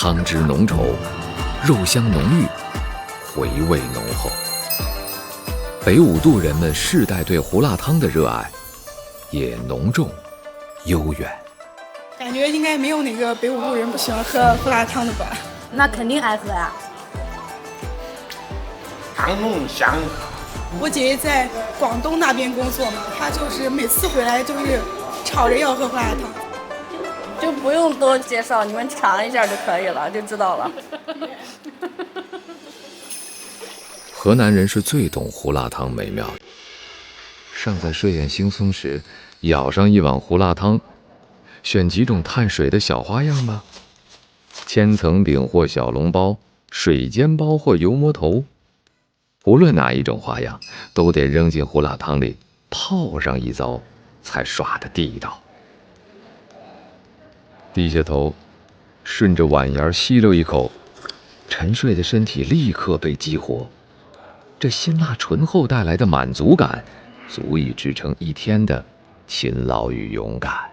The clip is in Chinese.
汤汁浓稠，肉香浓郁，回味浓厚。北5度人们世代对胡辣汤的热爱也浓重悠远。感觉应该没有哪个北5度人不喜欢喝胡辣汤的吧？那肯定爱喝呀。汤浓香。我姐姐在广东那边工作嘛，她就是每次回来就是吵着要喝胡辣汤。就不用多介绍，你们尝一下就可以了，就知道了。河南人是最懂胡辣汤美妙的。尚在睡眼惺忪时，舀上一碗胡辣汤，选几种碳水的小花样吧。千层饼或小笼包，水煎包或油馍头，无论哪一种花样，都得扔进胡辣汤里泡上一遭，才耍得地道。低下头，顺着碗沿吸溜一口，沉睡的身体立刻被激活。这辛辣醇厚带来的满足感，足以支撑一天的勤劳与勇敢。